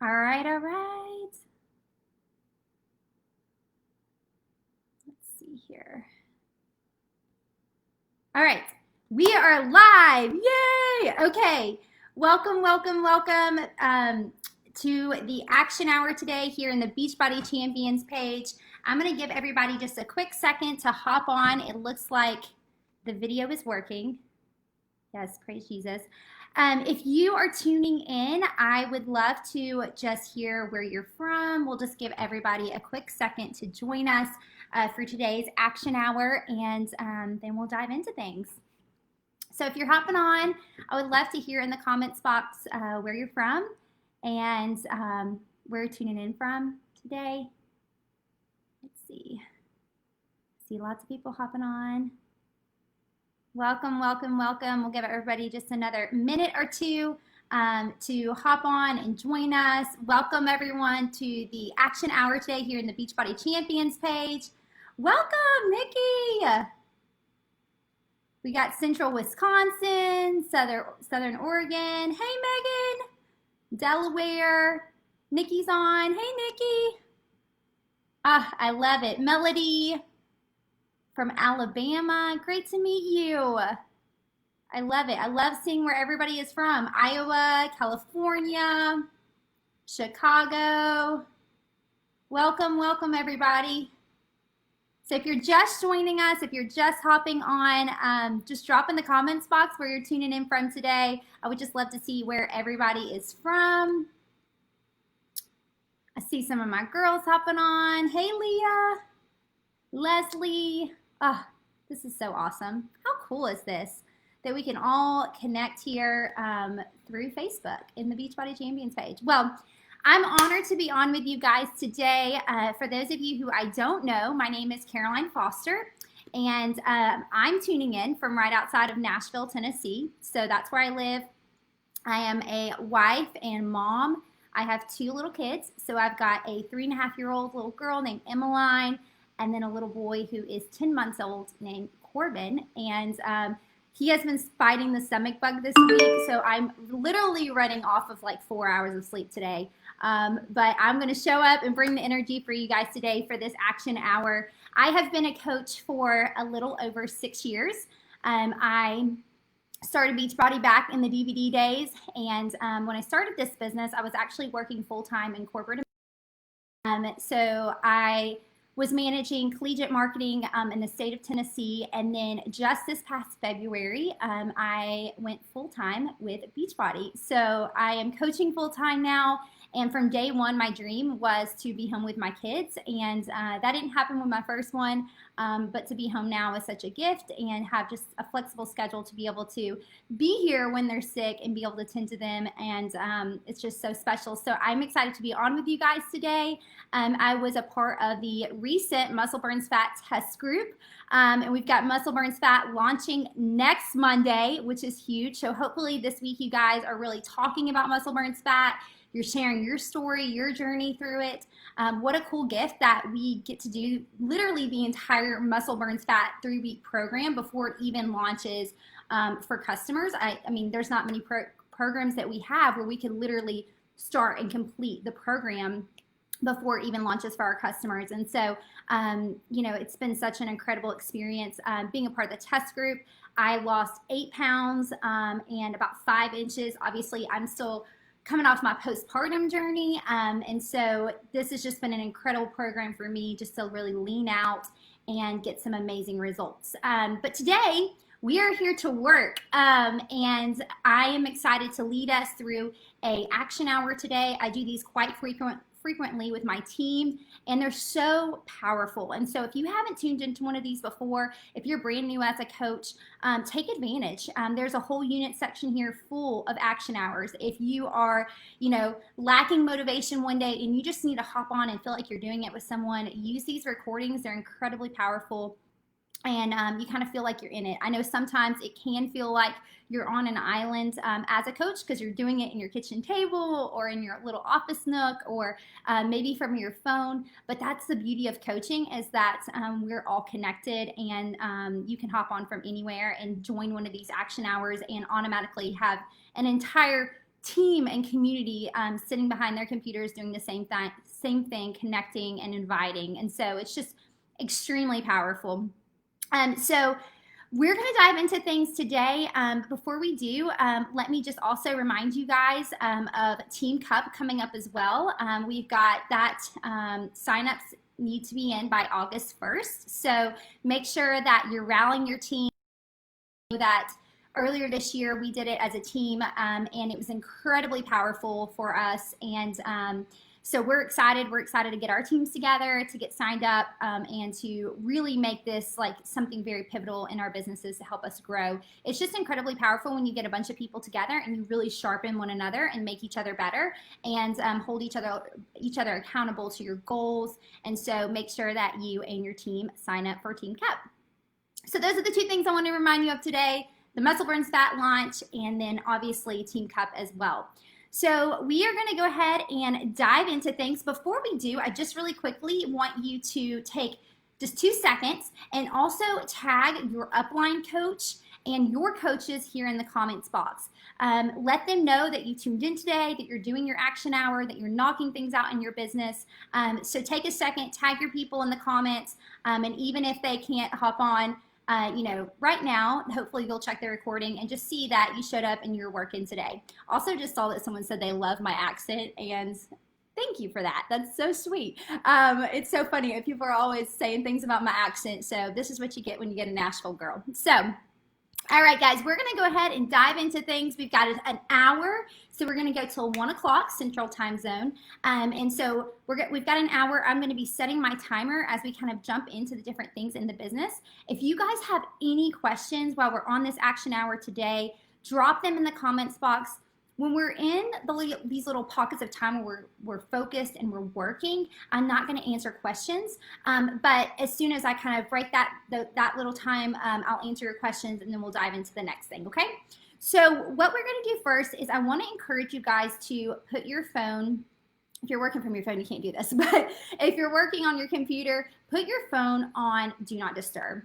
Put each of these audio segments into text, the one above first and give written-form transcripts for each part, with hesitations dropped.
All right, all right. Let's see here. All right, we are live. Yay! Okay, welcome to the action hour today here in the Beachbody Champions page. I'm going to give everybody just a quick second to hop on. It looks like the video is working. Yes, praise Jesus. If you are tuning in, I would love to just hear where you're from. We'll just give everybody a quick second to join us for today's action hour, and then we'll dive into things. So if you're hopping on, I would love to hear in the comments box where you're from and where you're tuning in from today. Let's see. See lots of people hopping on. Welcome. We'll give everybody just another minute or two to hop on and join us. Welcome everyone to the action hour today here in the Beachbody Champions page. Welcome, Nikki. We got Central Wisconsin, Southern Oregon. Hey, Megan. Delaware. Nikki's on. Hey, Nikki. I love it. Melody from Alabama. Great to meet you. I love it. I love seeing where everybody is from. Iowa, California, Chicago. Welcome everybody. So if you're just joining us, if you're just hopping on, just drop in the comments box where you're tuning in from today. I would just love to see where everybody is from. I see some of my girls hopping on. Hey, Leah, Leslie. Oh, this is so awesome. How cool is this? That we can all connect here through Facebook in the Beachbody Champions page. Well, I'm honored to be on with you guys today. For those of you who I don't know, my name is Caroline Foster, and I'm tuning in from right outside of Nashville, Tennessee. So that's where I live. I am a wife and mom. I have two little kids. So I've got a 3.5-year-old little girl named Emmeline, and then a little boy who is 10 months old named Corbin. And he has been fighting the stomach bug this week, so I'm literally running off of like 4 hours of sleep today. But I'm going to show up and bring the energy for you guys today for this action hour. I have been a coach for a little over 6 years. I started Beachbody back in the DVD days, and when I started this business, I was actually working full-time in corporate. So I was managing collegiate marketing in the state of Tennessee, and then just this past February, I went full-time with Beachbody. So I am coaching full-time now, and from day one, my dream was to be home with my kids, and that didn't happen with my first one, but to be home now is such a gift, and have just a flexible schedule to be able to be here when they're sick and be able to tend to them, and it's just so special. So I'm excited to be on with you guys today. I was a part of the recent Muscle Burns Fat test group, and we've got Muscle Burns Fat launching next Monday, which is huge. So hopefully this week you guys are really talking about Muscle Burns Fat. You're sharing your story, your journey through it. What a cool gift that we get to do literally the entire Muscle Burns Fat 3-week program before it even launches for customers. I mean, there's not many programs that we have where we can literally start and complete the program before it even launches for our customers. And so, it's been such an incredible experience being a part of the test group. I lost 8 pounds and about 5 inches. Obviously, I'm still coming off my postpartum journey. And so this has just been an incredible program for me just to really lean out and get some amazing results. But today we are here to work, and I am excited to lead us through a action hour today. I do these quite frequently with my team, and they're so powerful. And so if you haven't tuned into one of these before, if you're brand new as a coach, take advantage. There's a whole unit section here full of action hours. If you are, lacking motivation one day and you just need to hop on and feel like you're doing it with someone, use these recordings. They're incredibly powerful. And you kind of feel like you're in it. I know sometimes it can feel like you're on an island as a coach because you're doing it in your kitchen table or in your little office nook or maybe from your phone. But that's the beauty of coaching, is that we're all connected, and you can hop on from anywhere and join one of these action hours and automatically have an entire team and community sitting behind their computers doing the same thing, connecting and inviting. And so it's just extremely powerful. So we're going to dive into things today. Before we do, let me just also remind you guys of Team Cup coming up as well. We've got that signups need to be in by August 1st. So make sure that you're rallying your team. That earlier this year we did it as a team, and it was incredibly powerful for us. And so we're excited. We're excited to get our teams together, to get signed up, and to really make this like something very pivotal in our businesses to help us grow. It's just incredibly powerful when you get a bunch of people together and you really sharpen one another and make each other better, and hold each other accountable to your goals. And so make sure that you and your team sign up for Team Cup. So those are the two things I want to remind you of today: the Muscle Burns Fat launch, and then obviously Team Cup as well. So we are going to go ahead and dive into things. Before we do, I just really quickly want you to take just 2 seconds and also tag your upline coach and your coaches here in the comments box. Let them know that you tuned in today, that you're doing your action hour, that you're knocking things out in your business. So take a second, tag your people in the comments, and even if they can't hop on, right now, hopefully they'll check the recording and just see that you showed up and you're working today. Also just saw that someone said they love my accent, and thank you for that. That's so sweet. It's so funny. People are always saying things about my accent. So this is what you get when you get a Nashville girl. So, all right, guys, we're going to go ahead and dive into things. We've got an hour, so we're going to go till 1 o'clock Central Time Zone. And so we've got an hour. I'm going to be setting my timer as we kind of jump into the different things in the business. If you guys have any questions while we're on this action hour today, drop them in the comments box. When we're in these little pockets of time where we're focused and we're working, I'm not going to answer questions. But as soon as I kind of break that little time, I'll answer your questions, and then we'll dive into the next thing, okay? So what we're going to do first is I want to encourage you guys to put your phone, if you're working from your phone, you can't do this, but if you're working on your computer, put your phone on Do Not Disturb.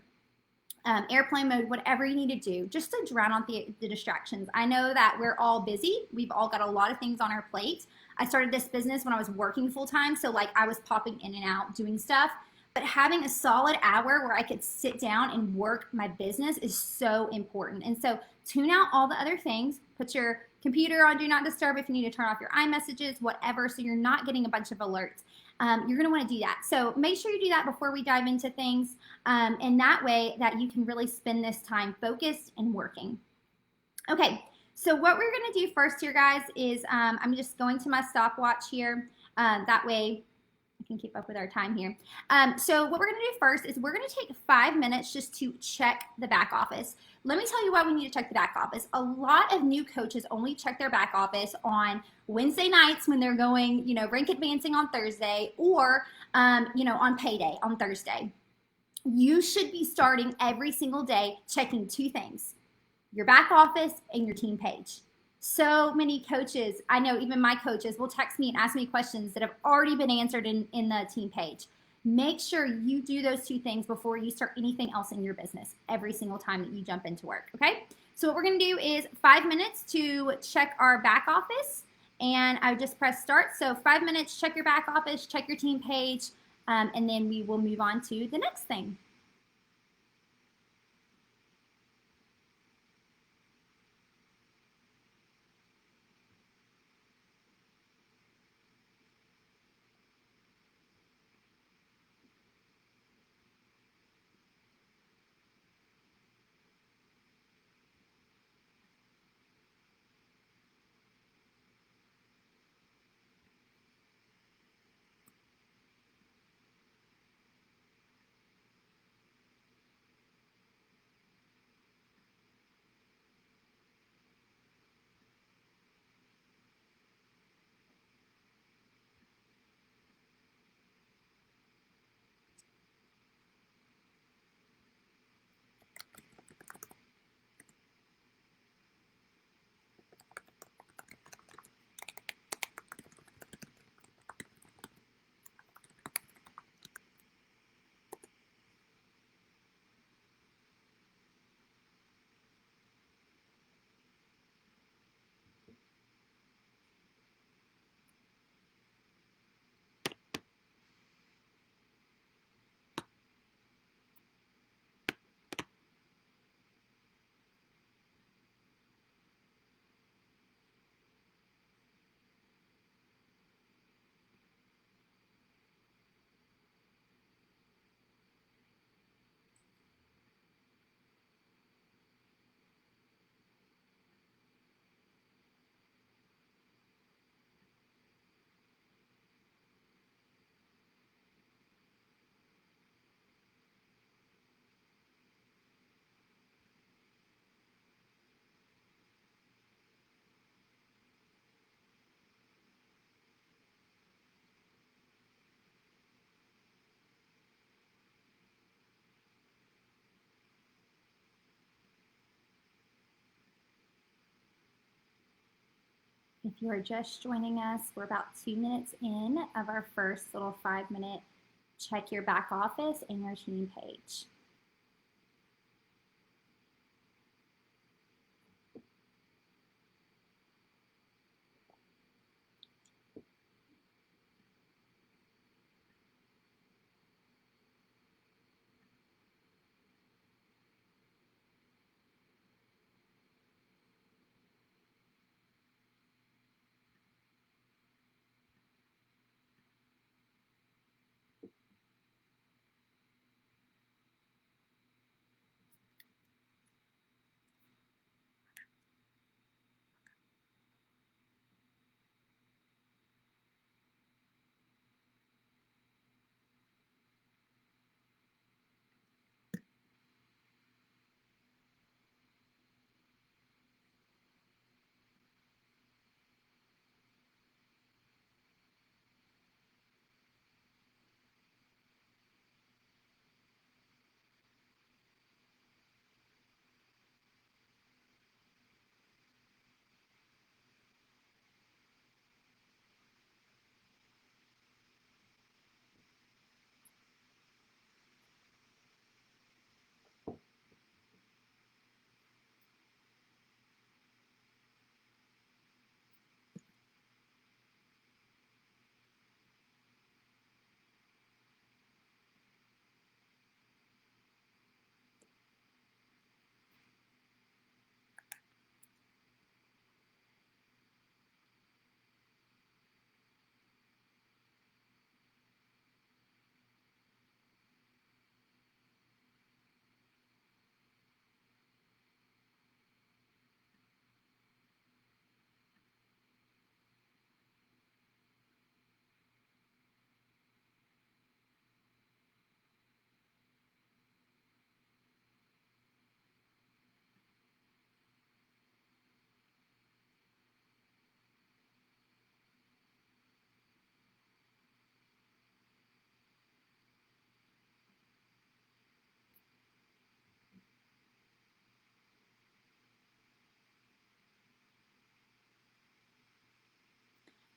Airplane mode, whatever you need to do, just to drown out the distractions. I know that we're all busy. We've all got a lot of things on our plate. I started this business when I was working full time, so like I was popping in and out doing stuff. But having a solid hour where I could sit down and work my business is so important. And so tune out all the other things. Put your computer on Do Not Disturb if you need to turn off your iMessages, whatever, so you're not getting a bunch of alerts. You're going to want to do that. So make sure you do that before we dive into things, and that way that you can really spend this time focused and working. Okay, so what we're going to do first here, guys, is I'm just going to my stopwatch here. That way I can keep up with our time here. So what we're going to do first is we're going to take 5 minutes just to check the back office. Let me tell you why we need to check the back office. A lot of new coaches only check their back office on Wednesday nights when they're going, rank advancing on Thursday, or, on payday on Thursday. You should be starting every single day checking 2 things: your back office and your team page. So many coaches, I know even my coaches, will text me and ask me questions that have already been answered in the team page. Make sure you do those 2 things before you start anything else in your business every single time that you jump into work, okay? So what we're going to do is 5 minutes to check our back office, and I would just press start. So 5 minutes, check your back office, check your team page, and then we will move on to the next thing. If you are just joining us, we're about 2 minutes in of our first little 5-minute check your back office and your team page.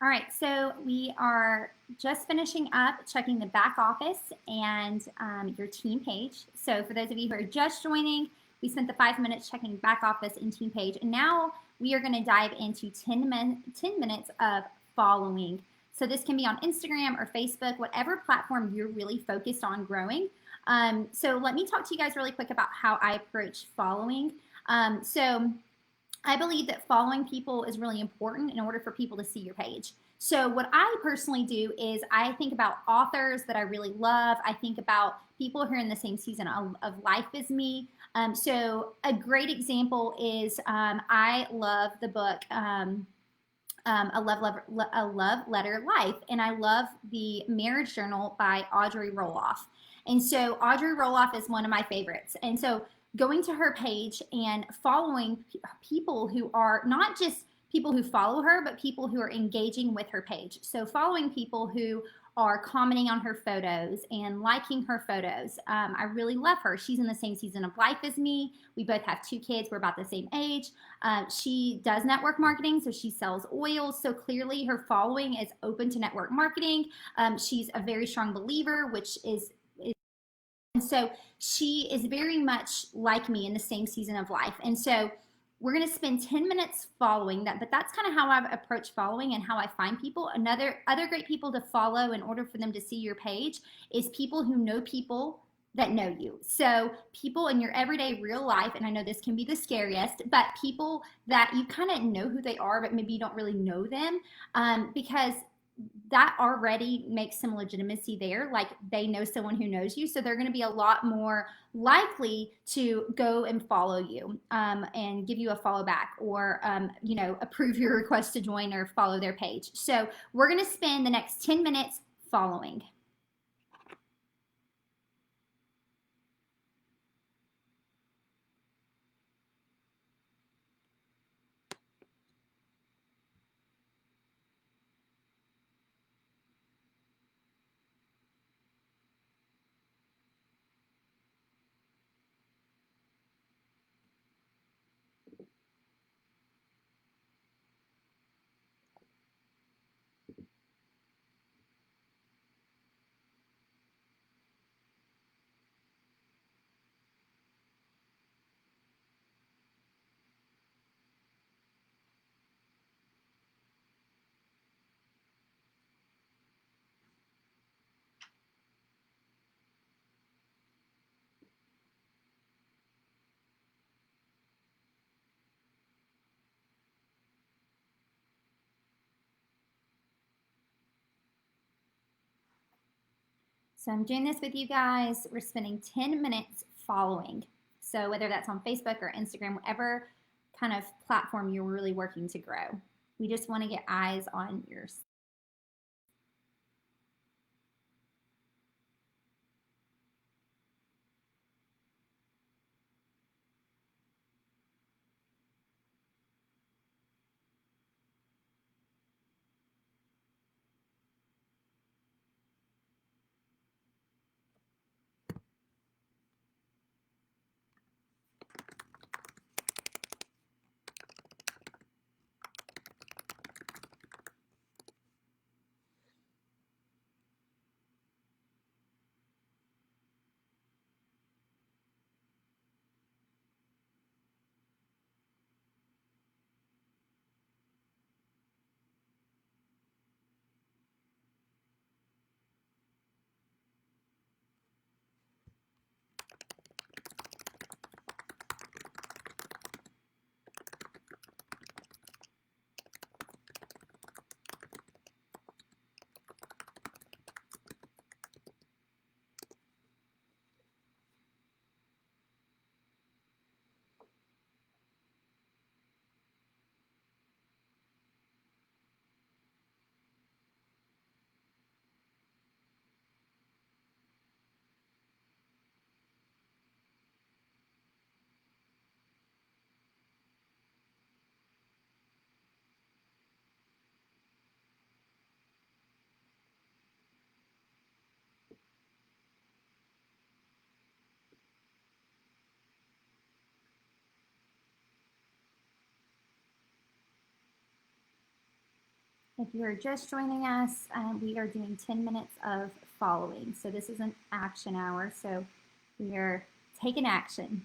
All right, so we are just finishing up checking the back office and your team page. So for those of you who are just joining, we spent the 5 minutes checking back office and team page, and now we are going to dive into 10 minutes of following. So this can be on Instagram or Facebook, whatever platform you're really focused on growing. So let me talk to you guys really quick about how I approach following. So I believe that following people is really important in order for people to see your page. So what I personally do is I think about authors that I really love. I think about people who are in the same season of life as me. So a great example is I love the book a Love Letter Life, and I love the Marriage Journal by Audrey Roloff. And so Audrey Roloff is one of my favorites. And so going to her page and following people who are not just people who follow her, but people who are engaging with her page. So following people who are commenting on her photos and liking her photos. I really love her. She's in the same season of life as me. We both have 2 kids. We're about the same age. She does network marketing, so she sells oils. So clearly her following is open to network marketing. She's a very strong believer, which is and so she is very much like me in the same season of life. And so we're going to spend 10 minutes following that, but that's kind of how I approach following and how I find people. Other great people to follow in order for them to see your page is people who know people that know you. So people in your everyday real life, and I know this can be the scariest, but people that you kind of know who they are, but maybe you don't really know them, because that already makes some legitimacy there. Like they know someone who knows you, so they're going to be a lot more likely to go and follow you and give you a follow back or approve your request to join or follow their page. So we're going to spend the next 10 minutes following. So I'm doing this with you guys. We're spending 10 minutes following. So whether that's on Facebook or Instagram, whatever kind of platform you're really working to grow, we just want to get eyes on your. If you're just joining us, we are doing 10 minutes of following. So this is an action hour. So we are taking action.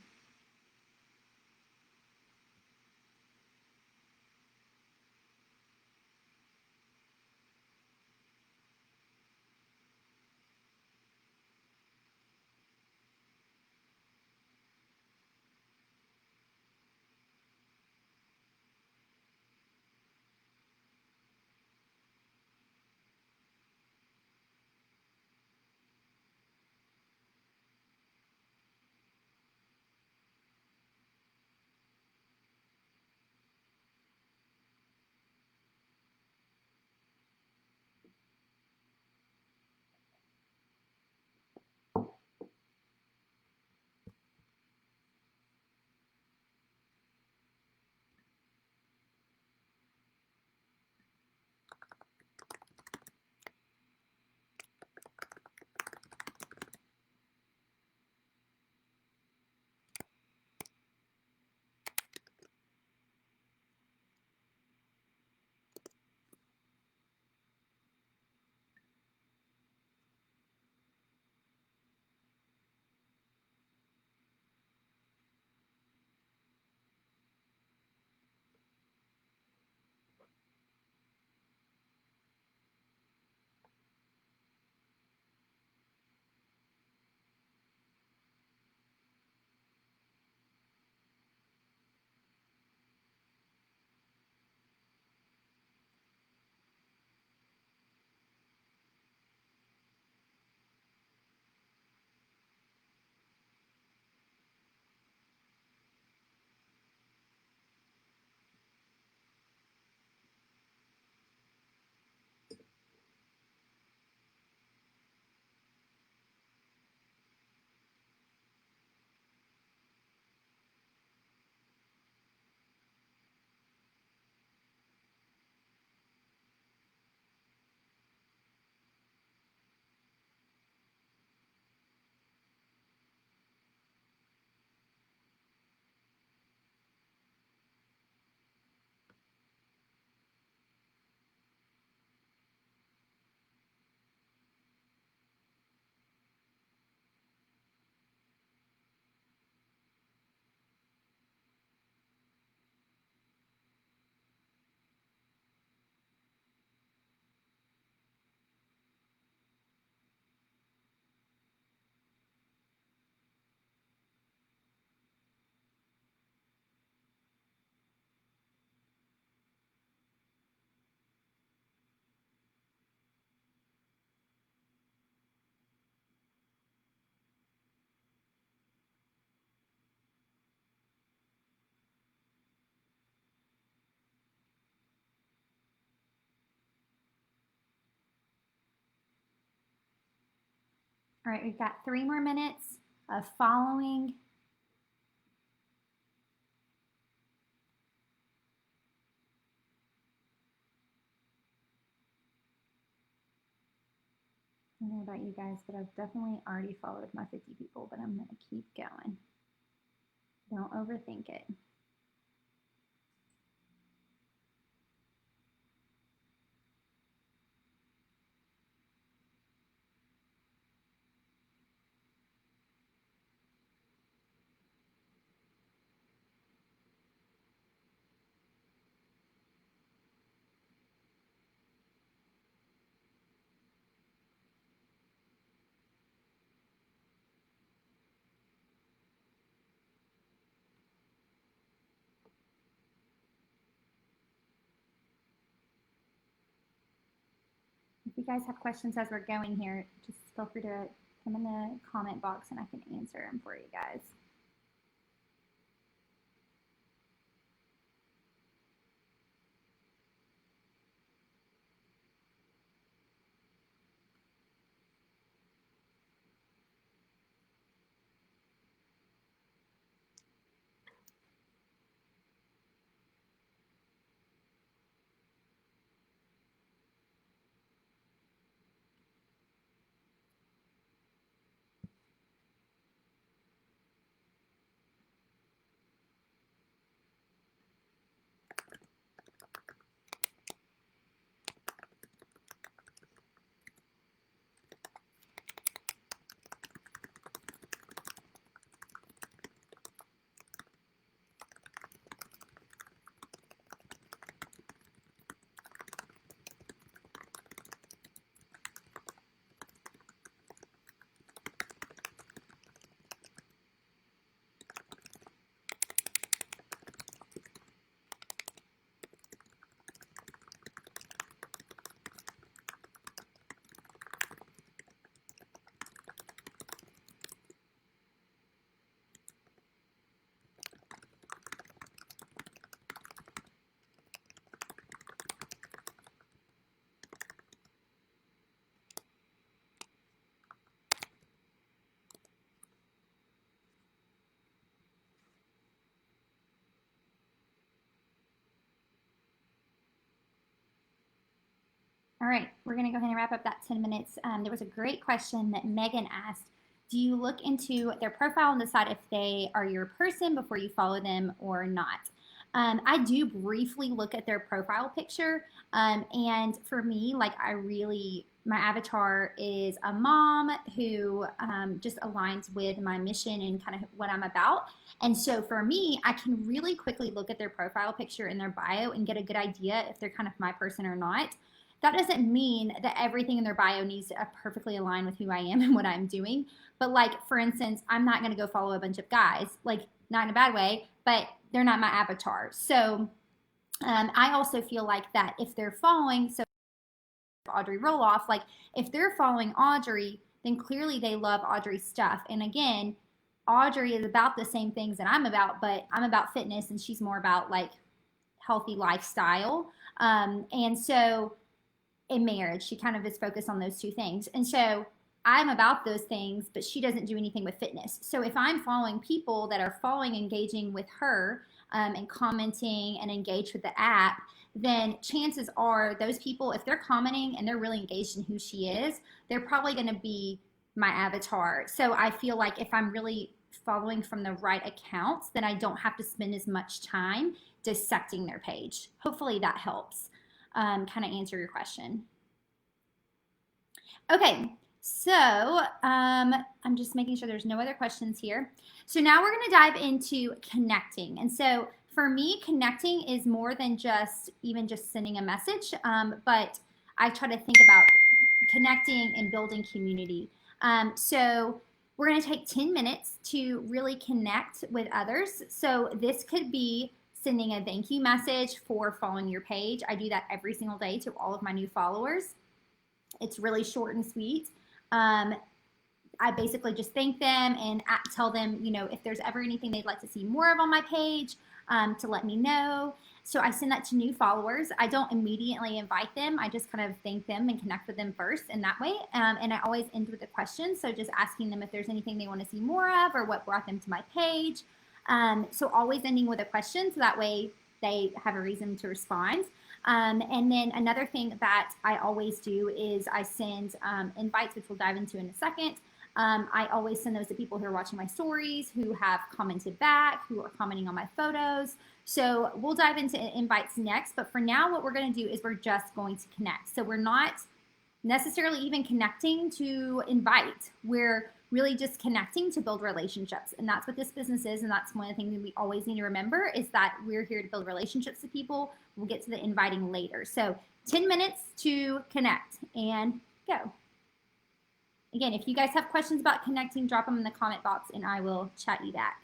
All right, we've got 3 more minutes of following. I don't know about you guys, but I've definitely already followed my 50 people, but I'm going to keep going. Don't overthink it. If you guys have questions as we're going here, just feel free to put them in the comment box and I can answer them for you guys. All right, we're going to go ahead and wrap up that 10 minutes. There was a great question that Megan asked. Do you look into their profile and decide if they are your person before you follow them or not? I do briefly look at their profile picture. And for me, like my avatar is a mom who just aligns with my mission and kind of what I'm about. And so for me, I can really quickly look at their profile picture and their bio and get a good idea if they're kind of my person or not. That doesn't mean that everything in their bio needs to perfectly align with who I am and what I'm doing. But like, for instance, I'm not going to go follow a bunch of guys, like not in a bad way, but they're not my avatar. So I also feel like that if they're following, so Audrey Roloff, like if they're following Audrey, then clearly they love Audrey's stuff. And again, Audrey is about the same things that I'm about, but I'm about fitness and she's more about like healthy lifestyle. And so in marriage, she kind of is focused on those two things. And so I'm about those things, but she doesn't do anything with fitness. So if I'm following people that are following, engaging with her and commenting and engaged with the app, then chances are those people, if they're commenting and they're really engaged in who she is, they're probably going to be my avatar. So I feel like if I'm really following from the right accounts, then I don't have to spend as much time dissecting their page. Hopefully that helps kind of answer your question. Okay, so I'm just making sure there's no other questions here. So now we're going to dive into connecting. And so for me, connecting is more than just sending a message, but I try to think about connecting and building community. So we're going to take 10 minutes to really connect with others. So this could be sending a thank you message for following your page. I do that every single day to all of my new followers. It's really short and sweet. I basically just thank them and tell them, if there's ever anything they'd like to see more of on my page. to let me know. So I send that to new followers. I don't immediately invite them. I just kind of thank them and connect with them first in that way. And I always end with a question. So just asking them if there's anything they want to see more of or what brought them to my page. So always ending with a question. So that way they have a reason to respond. And then another thing that I always do is I send invites, which we'll dive into in a second. I always send those to people who are watching my stories, who have commented back, who are commenting on my photos. So we'll dive into invites next. But for now, what we're going to do is we're just going to connect. So we're not necessarily even connecting to invite. We're really just connecting to build relationships. And that's what this business is. And that's one of the things that we always need to remember is that we're here to build relationships with people. We'll get to the inviting later. So 10 minutes to connect and go. Again, if you guys have questions about connecting, drop them in the comment box and I will chat you back.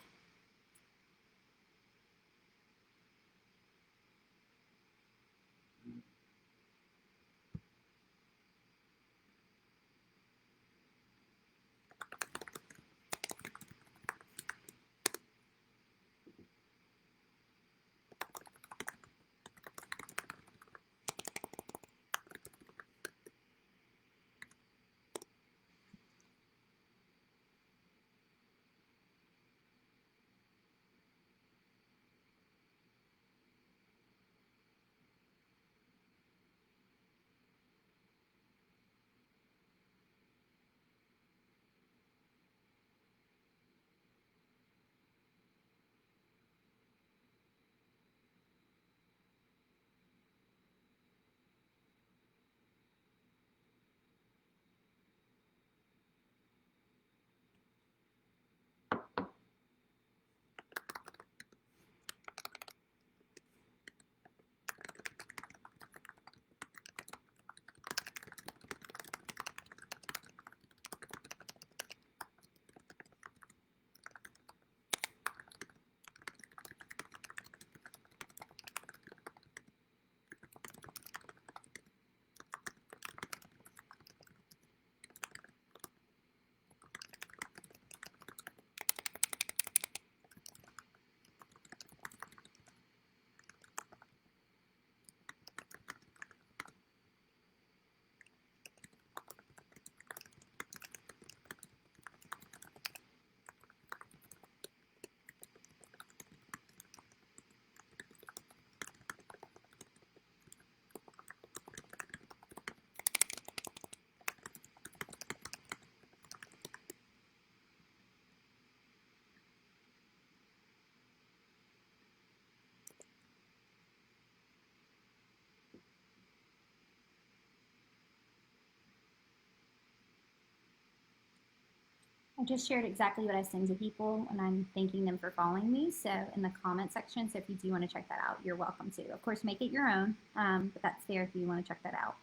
I just shared exactly what I send to people and I'm thanking them for following me. So in the comment section, so if you do want to check that out, you're welcome to. Of course, make it your own, but that's there if you want to check that out.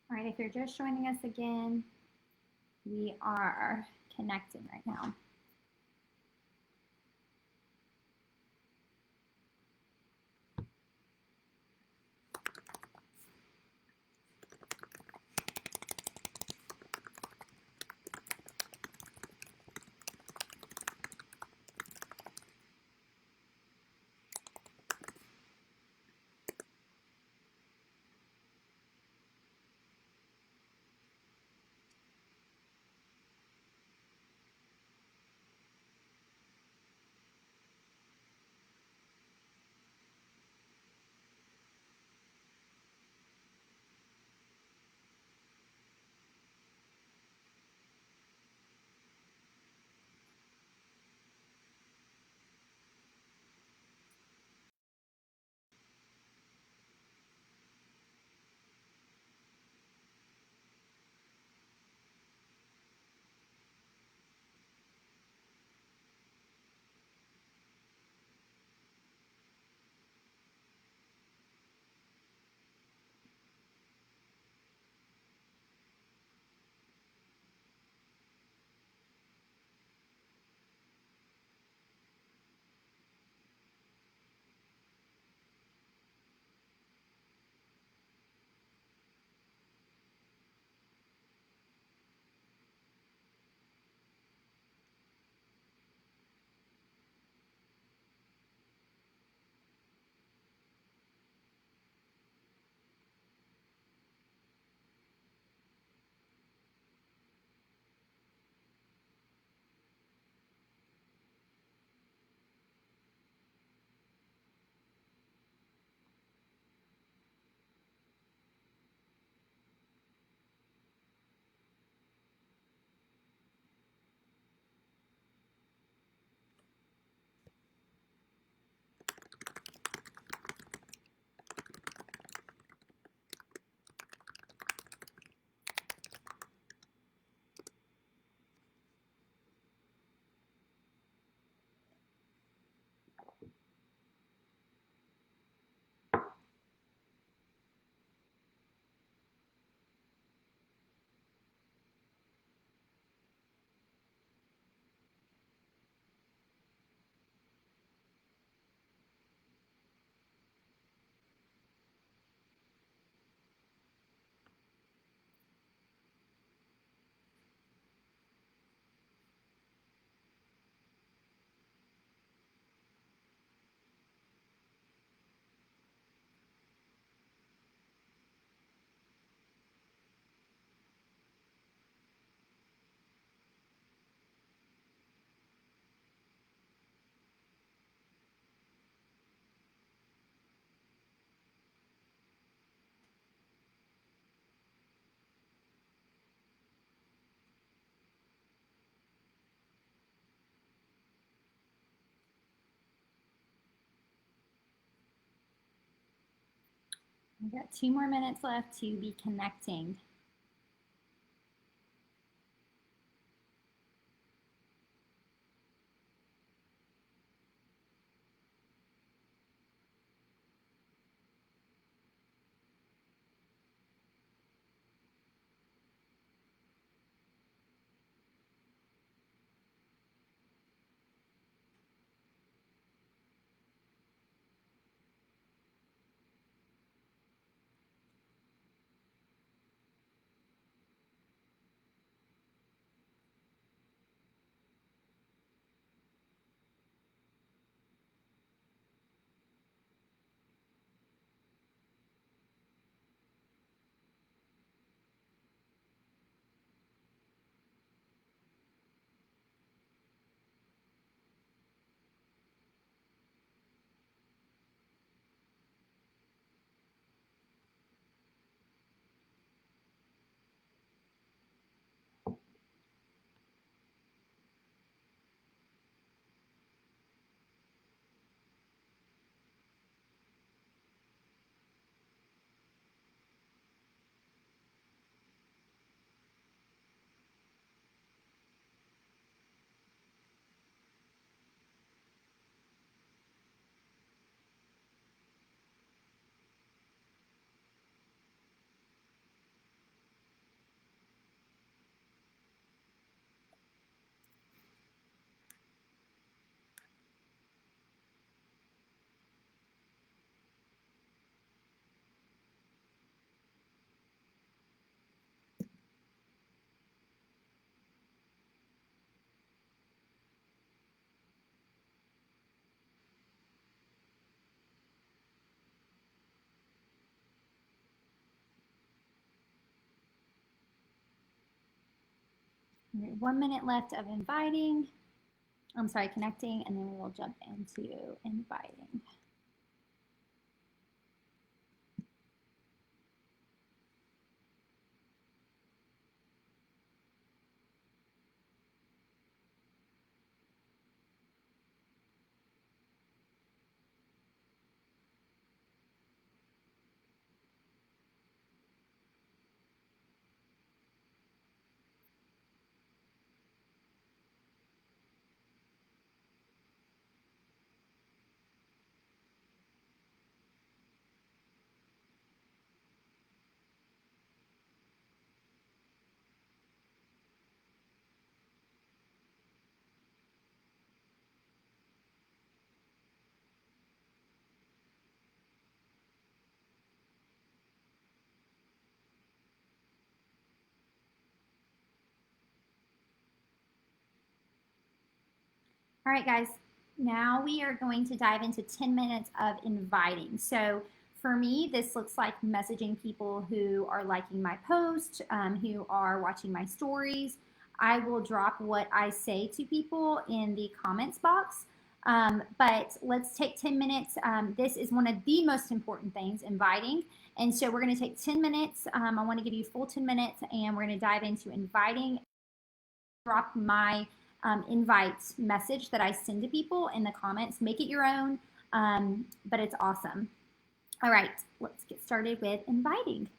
All right, if you're just joining us again, we are connecting right now. We've got 2 more minutes left to be connecting. Okay, 1 minute left of inviting. I'm sorry, connecting, and then we will jump into inviting. All right, guys, now we are going to dive into 10 minutes of inviting. So for me, this looks like messaging people who are liking my post, who are watching my stories. I will drop what I say to people in the comments box. But let's take 10 minutes. This is one of the most important things, inviting. And so we're going to take 10 minutes. I want to give you full 10 minutes, and we're going to dive into inviting. Drop my invite message that I send to people in the comments. Make it your own, but it's awesome. All right, let's get started with inviting.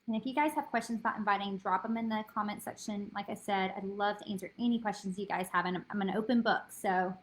And if you guys have questions about inviting, drop them in the comment section. Like I said, I'd love to answer any questions you guys have, and I'm an open book, so.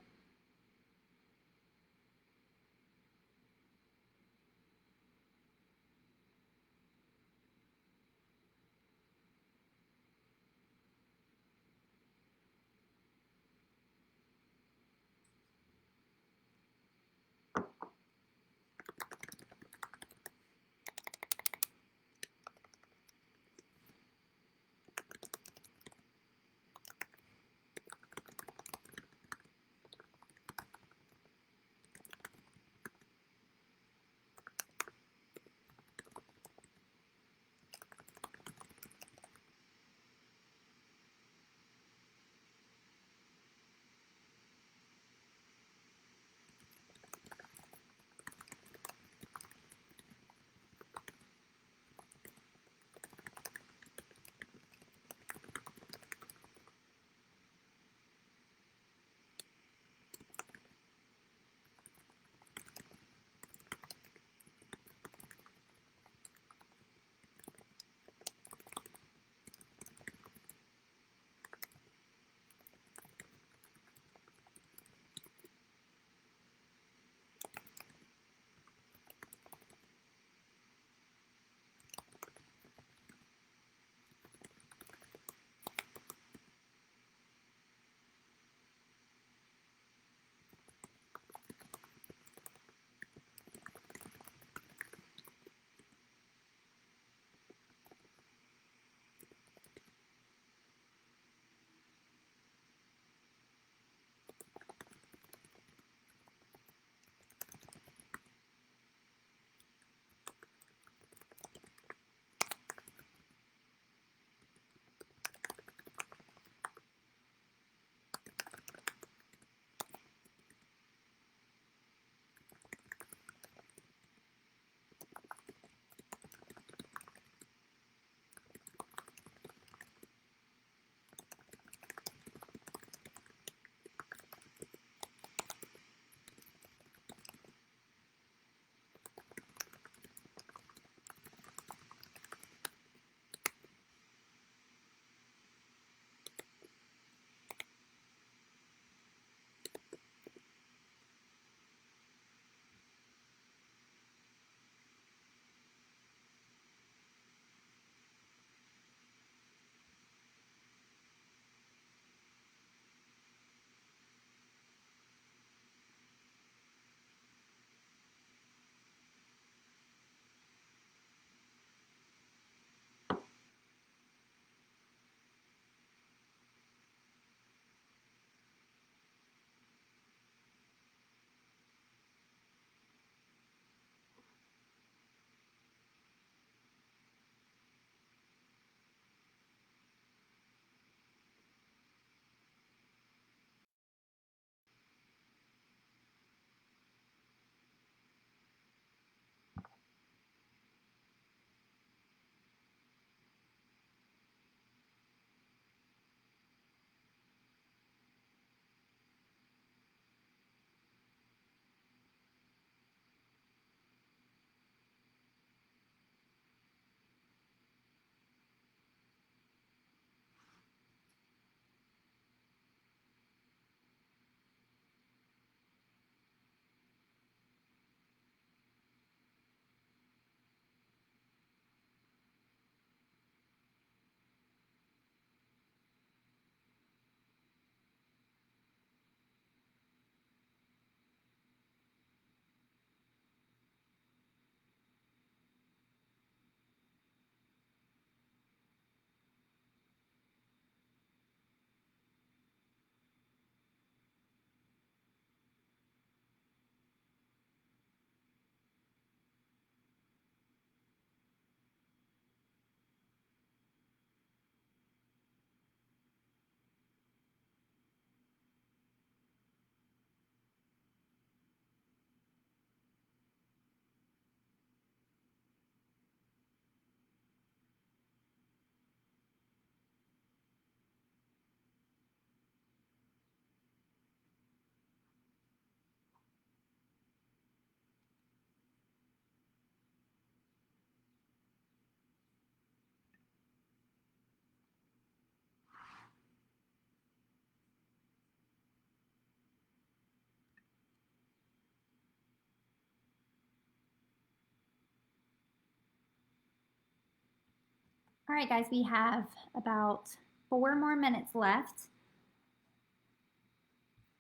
All right, guys, we have about 4 more minutes left.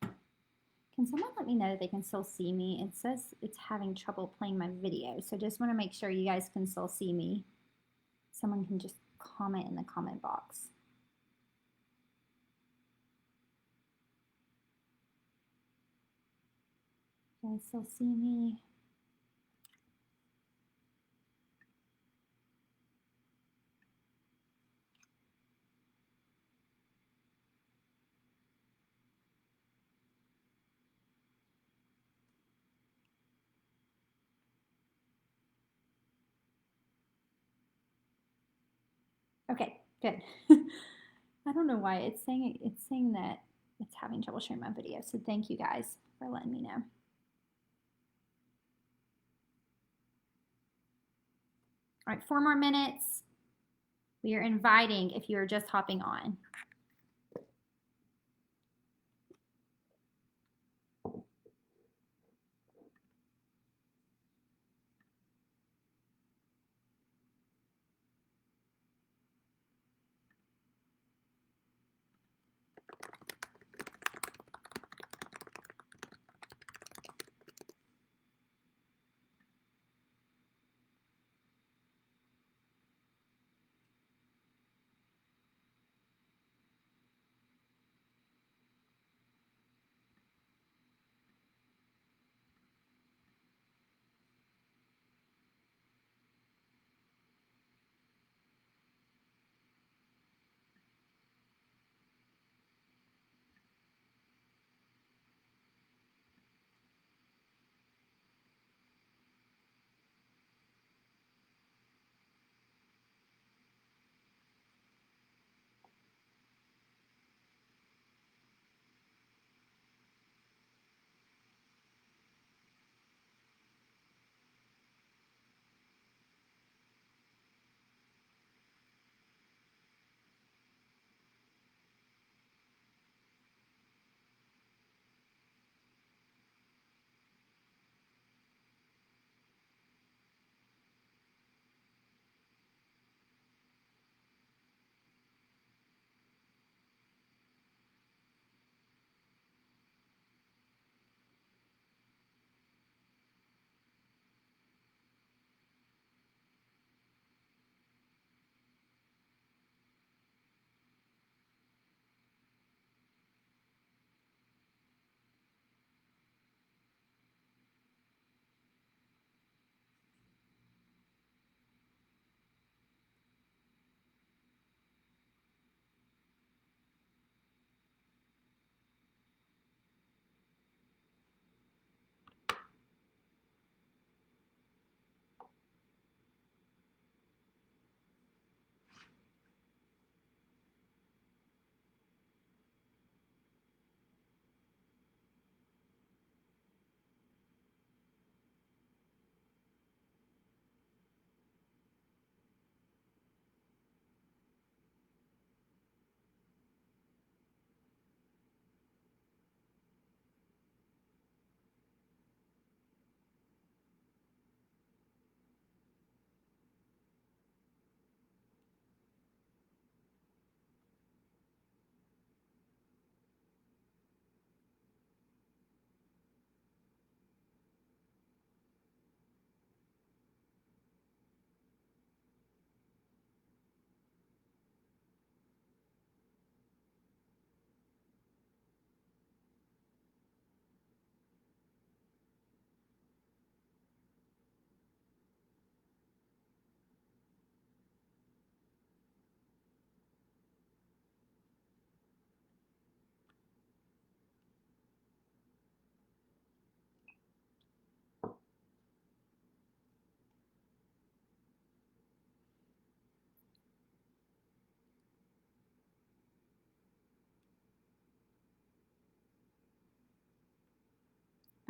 Can someone let me know that they can still see me? It says it's having trouble playing my video, so just want to make sure you guys can still see me. Someone can just comment in the comment box. You guys still see me? Okay, good. I don't know why it's saying that it's having trouble sharing my video. So thank you guys for letting me know. All right, 4 more minutes. We are inviting if you are just hopping on.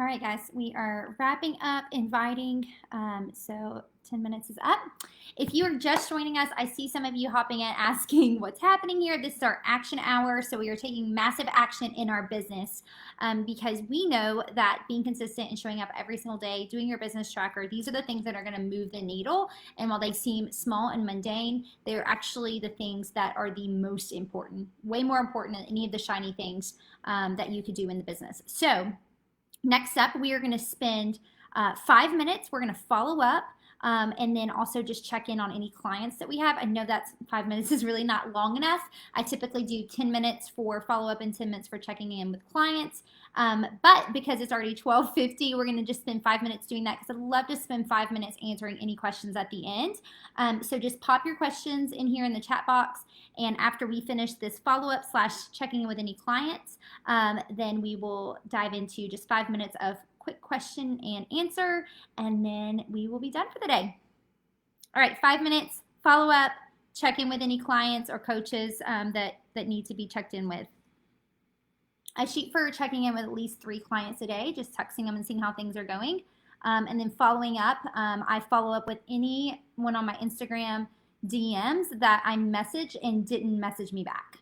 All right, guys, we are wrapping up, inviting. So 10 minutes is up. If you are just joining us, I see some of you hopping in asking what's happening here. This is our action hour. So we are taking massive action in our business because we know that being consistent and showing up every single day, doing your business tracker, these are the things that are going to move the needle. And while they seem small and mundane, they're actually the things that are the most important, way more important than any of the shiny things that you could do in the business. So next up, we are going to spend 5 minutes. We're going to follow up and then also just check in on any clients that we have. I know that 5 minutes is really not long enough. I typically do 10 minutes for follow up and 10 minutes for checking in with clients. But because it's already 12:50, we're going to just spend 5 minutes doing that because I'd love to spend 5 minutes answering any questions at the end. So just pop your questions in here in the chat box. And after we finish this follow-up / checking in with any clients, then we will dive into just 5 minutes of quick question and answer, and then we will be done for the day. All right, 5 minutes, follow-up, check in with any clients or coaches that need to be checked in with. I shoot for checking in with at least 3 clients a day, just texting them and seeing how things are going. And then following up, I follow up with anyone on my Instagram DMs that I messaged and didn't message me back.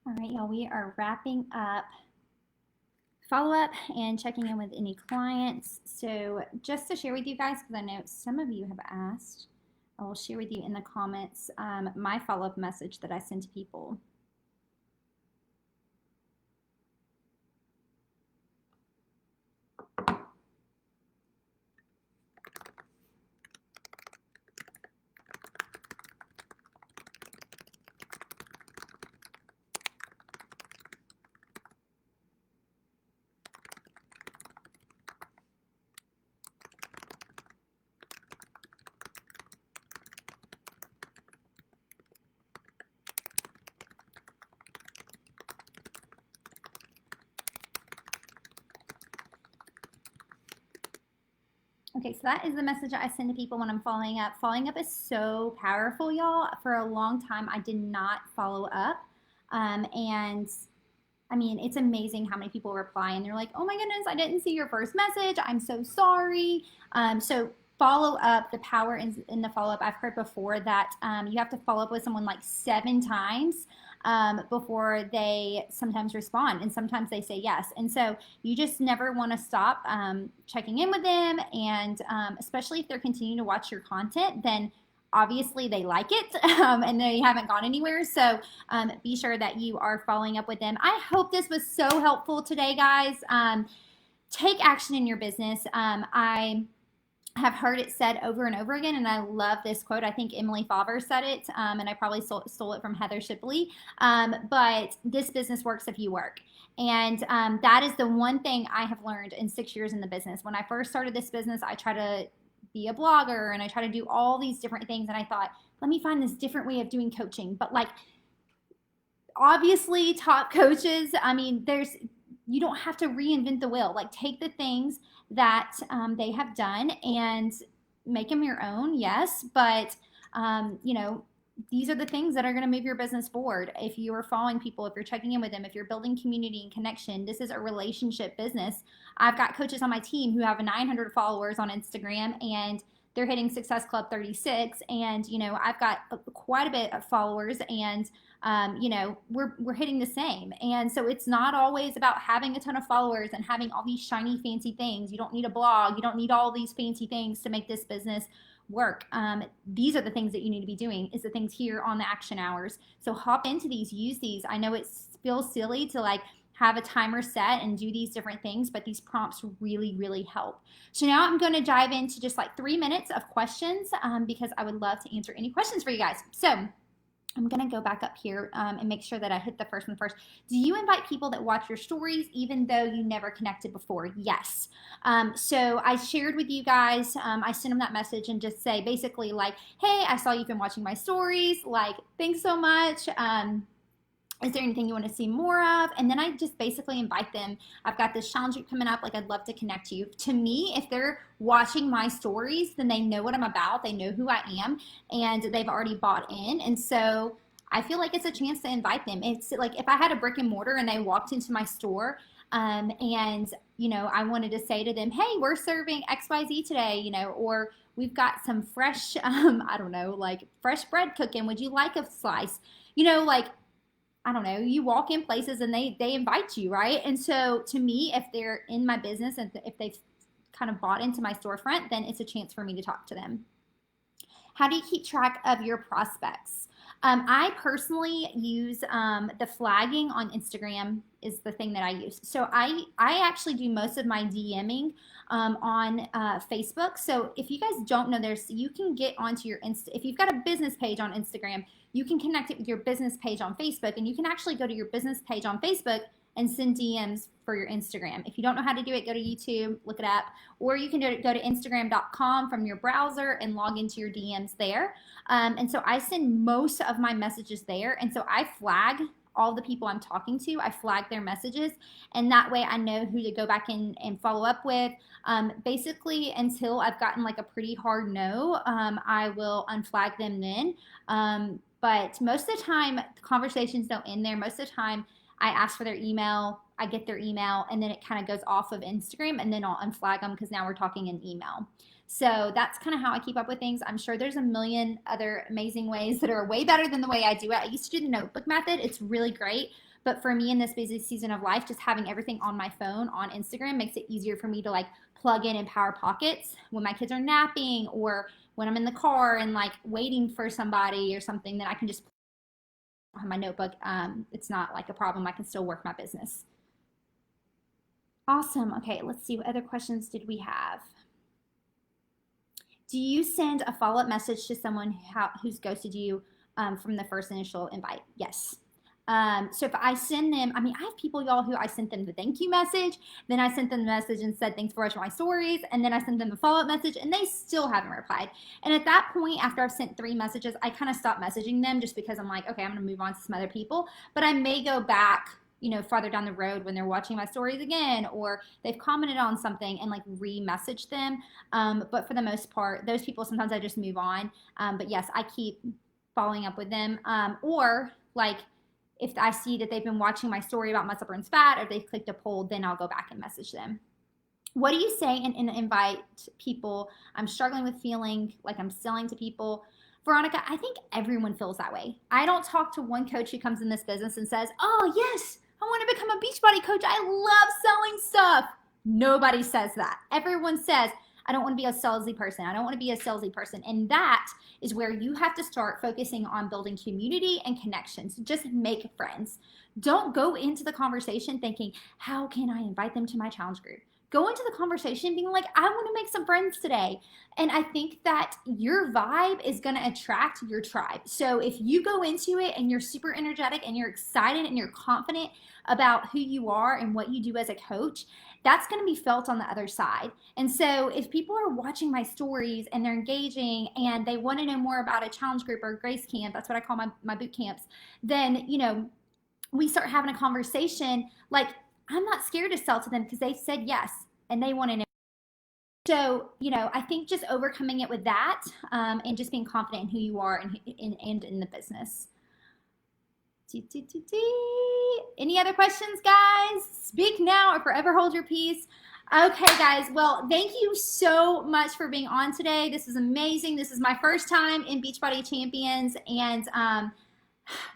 All right, y'all, we are wrapping up follow-up and checking in with any clients. So just to share with you guys, because I know some of you have asked, I will share with you in the comments my follow-up message that I send to people. Okay, so that is the message I send to people when I'm following up. Following up is so powerful, y'all. For a long time, I did not follow up. And I mean, it's amazing how many people reply and they're like, oh my goodness, I didn't see your first message. I'm so sorry. So follow up, the power in the follow up. I've heard before that you have to follow up with someone like 7 times before they sometimes respond, and sometimes they say yes. And so you just never want to stop checking in with them, and especially if they're continuing to watch your content, then obviously they like it and they haven't gone anywhere. So be sure that you are following up with them. I hope this was so helpful today, guys. Take action in your business. I have heard it said over and over again, and I love this quote. I think Emily Favre said it, and I probably stole it from Heather Shipley. But this business works if you work. And that is the one thing I have learned in 6 years in the business. When I first started this business, I tried to be a blogger and I try to do all these different things, and I thought, let me find this different way of doing coaching. But like, obviously top coaches, I mean, you don't have to reinvent the wheel. Like, take the things that they have done and make them your own, yes, but you know, these are the things that are going to move your business forward. If you are following people, if you're checking in with them, if you're building community and connection, this is a relationship business. I've got coaches on my team who have 900 followers on Instagram, and they're hitting Success Club 36. And, you know, I've got quite a bit of followers, and, you know, we're hitting the same. And so it's not always about having a ton of followers and having all these shiny, fancy things. You don't need a blog. You don't need all these fancy things to make this business work. These are the things that you need to be doing, is the things here on the action hours. So hop into these, use these. I know it feels silly to like have a timer set and do these different things, but these prompts really, really help. So now I'm going to dive into just like 3 minutes of questions because I would love to answer any questions for you guys. So I'm going to go back up here and make sure that I hit the first one first. Do you invite people that watch your stories even though you never connected before? Yes. So I shared with you guys, I sent them that message and just say basically like, hey, I saw you've been watching my stories. Like, thanks so much. Is there anything you want to see more of? And then I just basically invite them. I've got this challenge coming up. Like, I'd love to connect you. To me, if they're watching my stories, then they know what I'm about. They know who I am, and they've already bought in. And so I feel like it's a chance to invite them. It's like if I had a brick and mortar and they walked into my store and, you know, I wanted to say to them, hey, we're serving XYZ today, you know, or we've got some fresh, I don't know, like fresh bread cooking. Would you like a slice? You know, like, I don't know, you walk in places and they invite you, right? And so to me, if they're in my business and if they've kind of bought into my storefront, then it's a chance for me to talk to them. How do you keep track of your prospects? I personally use the flagging on Instagram is the thing that I use. So I actually do most of my DMing on Facebook. So if you guys don't know, you can get onto your if you've got a business page on Instagram, you can connect it with your business page on Facebook, and you can actually go to your business page on Facebook and send DMs for your Instagram. If you don't know how to do it, go to YouTube, look it up, or you can go to Instagram.com from your browser and log into your DMs there. And so I send most of my messages there, and so I flag all the people I'm talking to. I flag their messages, and that way I know who to go back in and follow up with. Basically, until I've gotten like a pretty hard no, I will unflag them then. But most of the time, the conversations don't end there. Most of the time, I ask for their email, I get their email, and then it kind of goes off of Instagram, and then I'll unflag them because now we're talking in email. So that's kind of how I keep up with things. I'm sure there's a million other amazing ways that are way better than the way I do it. I used to do the notebook method. It's really great. But for me in this busy season of life, just having everything on my phone on Instagram makes it easier for me to like plug in Power Pockets when my kids are napping or when I'm in the car and like waiting for somebody or something. Then I can just have my notebook. It's not like a problem. I can still work my business. Awesome. Okay, let's see. What other questions did we have? Do you send a follow-up message to someone who's ghosted you from the first initial invite? Yes. So if I send them, I have people, y'all, who I sent them the thank you message, then I sent them the message and said, thanks for watching my stories, and then I sent them a follow-up message, and they still haven't replied. And at that point, after I've sent 3 messages, I kind of stop messaging them just because I'm like, okay, I'm going to move on to some other people. But I may go back, farther down the road when they're watching my stories again, or they've commented on something and like re-message them. But for the most part, those people, sometimes I just move on. But yes, I keep following up with them. Or like, if I see that they've been watching my story about muscle burns fat, or they've clicked a poll, then I'll go back and message them. What do you say in invite people? I'm struggling with feeling like I'm selling to people. Veronica, I think everyone feels that way. I don't talk to one coach who comes in this business and says, oh yes, I want to become a Beachbody coach. I love selling stuff. Nobody says that. Everyone says, I don't want to be a salesy person. I don't want to be a salesy person. And that is where you have to start focusing on building community and connections. Just make friends. Don't go into the conversation thinking, how can I invite them to my challenge group? Go into the conversation being like, I want to make some friends today. And I think that your vibe is going to attract your tribe. So if you go into it and you're super energetic and you're excited and you're confident about who you are and what you do as a coach, that's going to be felt on the other side. And so if people are watching my stories and they're engaging and they want to know more about a challenge group or a grace camp, that's what I call my boot camps, then, we start having a conversation, like, I'm not scared to sell to them because they said yes and they want to know. So, I think just overcoming it with that and just being confident in who you are and in the business. Any other questions, guys? Speak now or forever hold your peace. Okay, guys. Well, thank you so much for being on today. This is amazing. This is my first time in Beachbody Champions, and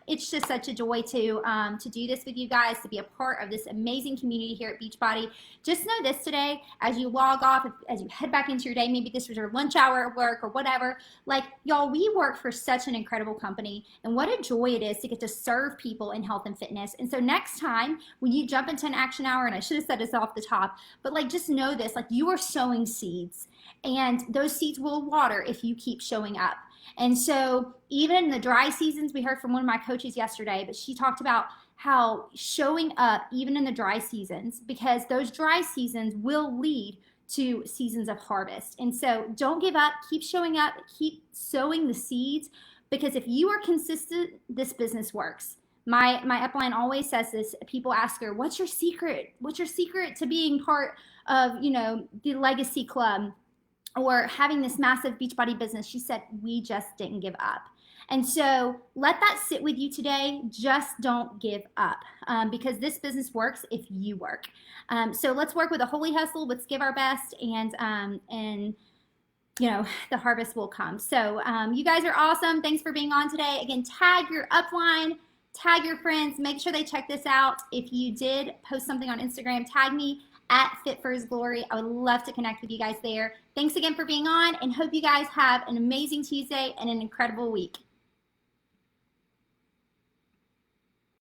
it's just such a joy to do this with you guys, to be a part of this amazing community here at Beachbody. Just know this today, as you log off, as you head back into your day, maybe this was your lunch hour at work or whatever, like, y'all, we work for such an incredible company, and what a joy it is to get to serve people in health and fitness. And so next time when you jump into an action hour, and I should have said this off the top, but like, just know this, like, you are sowing seeds, and those seeds will water if you keep showing up. And so even in the dry seasons, we heard from one of my coaches yesterday, but she talked about how showing up even in the dry seasons, because those dry seasons will lead to seasons of harvest. And so don't give up, keep showing up, keep sowing the seeds, because if you are consistent, this business works. My upline always says this. People ask her, what's your secret? What's your secret to being part of, the legacy club, or having this massive Beachbody business? She said, we just didn't give up. And so let that sit with you today. Just don't give up, because this business works if you work. So let's work with a holy hustle. Let's give our best, and the harvest will come. So you guys are awesome. Thanks for being on today. Again, tag your upline, tag your friends. Make sure they check this out. If you did post something on Instagram, tag me at Fit for His Glory. I would love to connect with you guys there. Thanks again for being on, and hope you guys have an amazing Tuesday and an incredible week.